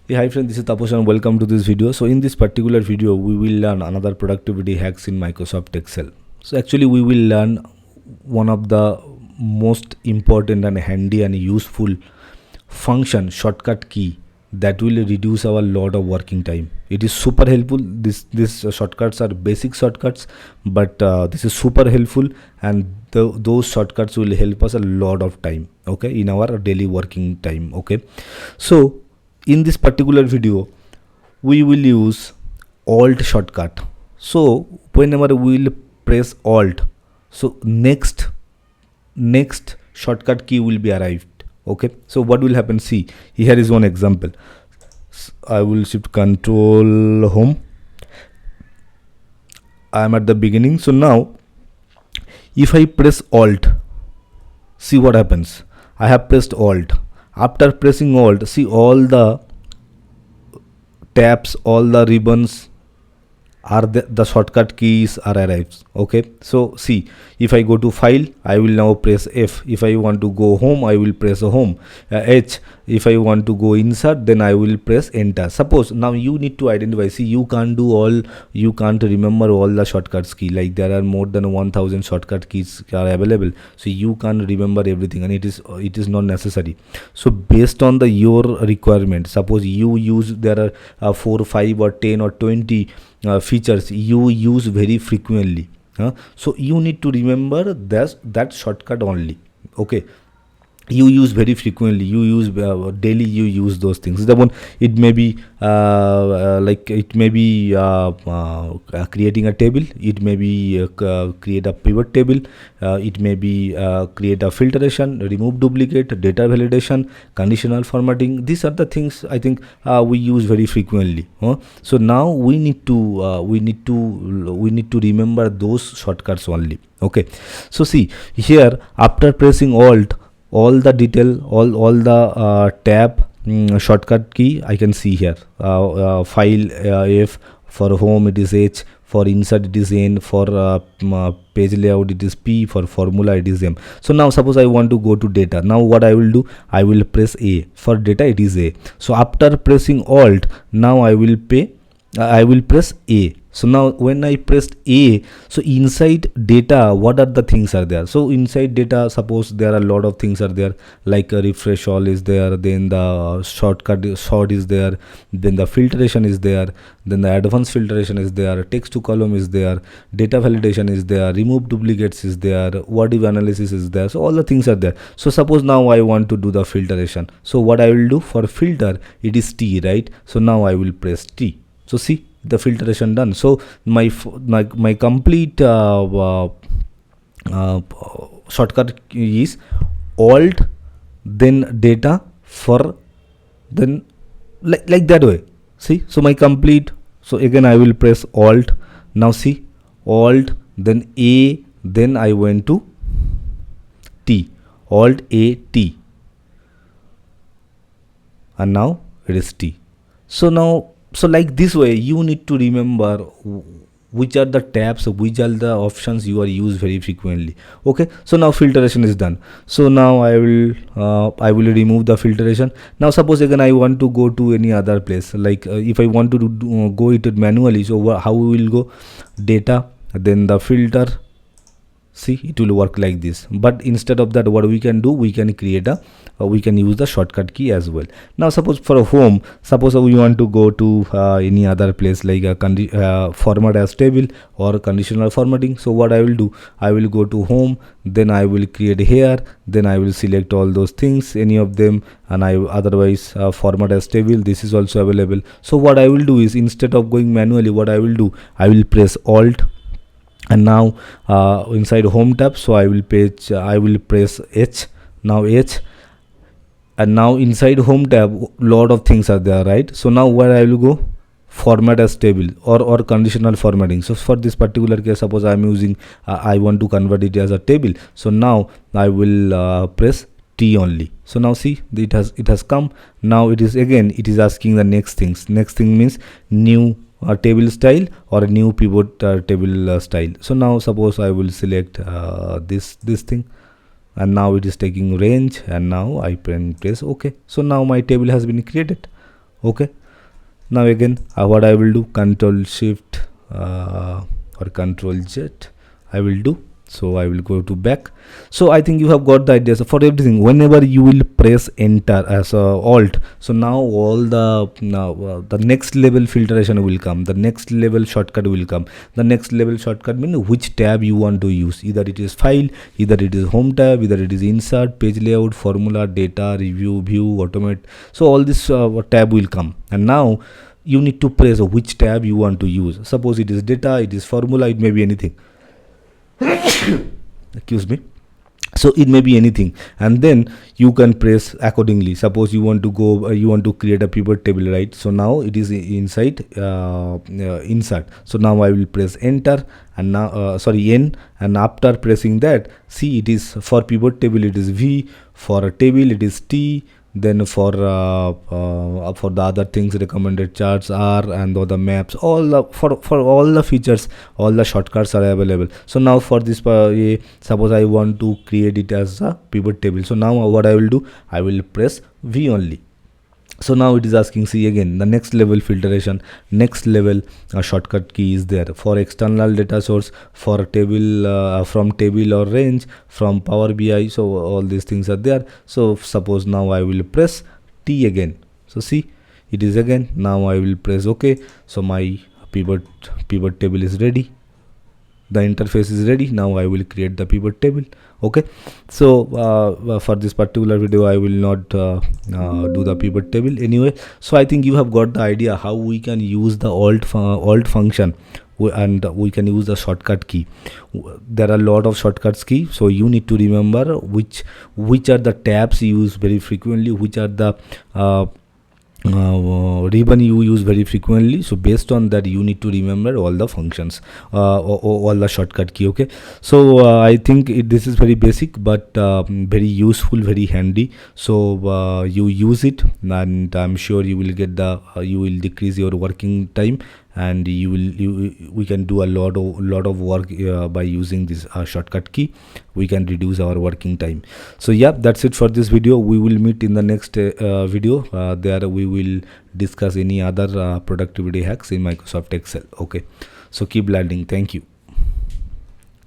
Hey, hi friend, this is Taposh and welcome to this video. So in this particular video, we will learn another productivity hacks in Microsoft Excel. So actually we will learn one of the most important and handy and useful function shortcut key that will reduce our lot of working time. It is super helpful. These shortcuts are basic shortcuts, but this is super helpful, and those shortcuts will help us a lot of time, okay, in our daily working time. Okay, so in this particular video we will use alt shortcut. So whenever we will press alt, so next shortcut key will be arrived. Okay, so what will happen, see, here is one example. I will shift control home. I am at the beginning. So now if I press alt, see what happens. I have pressed alt. After pressing alt, see all the tabs, all the ribbons are the shortcut keys are arrived. Okay, so see, if I go to file, I will now press F. If I want to go home, I will press home, H. If I want to go insert, then I will press enter. Suppose now you need to identify, see, you can't remember all the shortcuts key, like there are more than 1000 shortcut keys are available, so you can't remember everything, and it is not necessary. So based on your requirement, suppose you use, there are 4, 5 or 10 or 20 features you use very frequently, so you need to remember that shortcut only. Okay, you use very frequently, you use daily, you use those things. The one, it may be creating a table, it may be create a pivot table, it may be create a filtration, remove duplicate, data validation, conditional formatting. These are the things I think we use very frequently. So now we need to remember those shortcuts only. Okay, so see here, after pressing alt, all the detail, all the tab shortcut key I can see here. File F, for home it is H, for insert it is N, for page layout it is P, for formula it is M. So now suppose I want to go to data. Now what I will do, I will press A. For data it is A. So after pressing alt, now I will press A. So now when I pressed A, so inside data, what are the things are there? So inside data, suppose there are a lot of things are there, like a refresh all is there, then the sort is there, then the filtration is there, then the advanced filtration is there, text to column is there, data validation is there, remove duplicates is there, what if analysis is there. So all the things are there. So suppose now I want to do the filtration. So what I will do, for filter it is T, right? So now I will press T. So see, the filtration done. So my complete shortcut is alt, then data, for then like that way. See, so my complete, so again I will press alt. Now see, alt, then A, then I went to T, alt A T, and now it is T. So now, so like this way you need to remember which are the tabs, which are the options you are used very frequently. Okay, so now filtration is done. So now I will remove the filtration. Now suppose again I want to go to any other place, like if I want to go it manually, so how we will go, data, then the filter. See, it will work like this. But instead of that, what we can do, we can create we can use the shortcut key as well. Now suppose for a home, suppose we want to go to any other place, like a format as table or conditional formatting. So what I will do, I will go to home, then I will create here, then I will select all those things, any of them, and I otherwise format as table, this is also available. So what I will do is, instead of going manually, what I will do, I will press alt, and now inside home tab, so I will press H. Now H, and now inside home tab lot of things are there, right? So now where I will go, format as table or conditional formatting. So for this particular case, suppose I am using I want to convert it as a table, so now I will press T only. So now see, it has come. Now it is asking the next things. Next thing means new table style or a new pivot table style. So now suppose I will select this thing, and now it is taking range, and now I press OK. So now my table has been created. Okay, now again what I will do, control shift or control Z I will do. So I will go to back. So I think you have got the idea. So for everything, whenever you will press enter as a alt, so now all the next level filtration will come, the next level shortcut will come. The next level shortcut means which tab you want to use. Either it is file, either it is home tab, either it is insert, page layout, formula, data, review, view, automate. So all this tab will come, and now you need to press which tab you want to use. Suppose it is data, it is formula, it may be anything. Excuse me. So it may be anything, and then you can press accordingly. Suppose you want to go you want to create a pivot table, right? So now it is inside insert. So now I will press enter, and now N, and after pressing that, see, it is for pivot table it is V, for a table it is T, then for the other things, recommended charts are, and the maps, all the for all the features, all the shortcuts are available. So now for this suppose I want to create it as a pivot table. So now what I will do, I will press V only. So now it is asking, see, again the next level filtration, next level shortcut key is there for external data source, for a table, from table or range, from Power BI. So all these things are there. So suppose now I will press T again. So see, it is again. Now I will press OK. So my pivot table is ready. The interface is ready. Now I will create the pivot table. Okay, so for this particular video I will not do the pivot table anyway. So I think you have got the idea how we can use the alt function, and we can use the shortcut key. There are a lot of shortcuts key, so you need to remember which are the tabs you use very frequently, which are the ribbon you use very frequently. So based on that, you need to remember all the functions, all the shortcut key. Okay, so I think this is very basic, but very useful, very handy. So you use it, and I'm sure you will get you will decrease your working time, and we can do a lot of work by using this shortcut key. We can reduce our working time. So yeah, that's it for this video. We will meet in the next video. There we will discuss any other productivity hacks in Microsoft Excel. Okay, so keep learning. Thank you.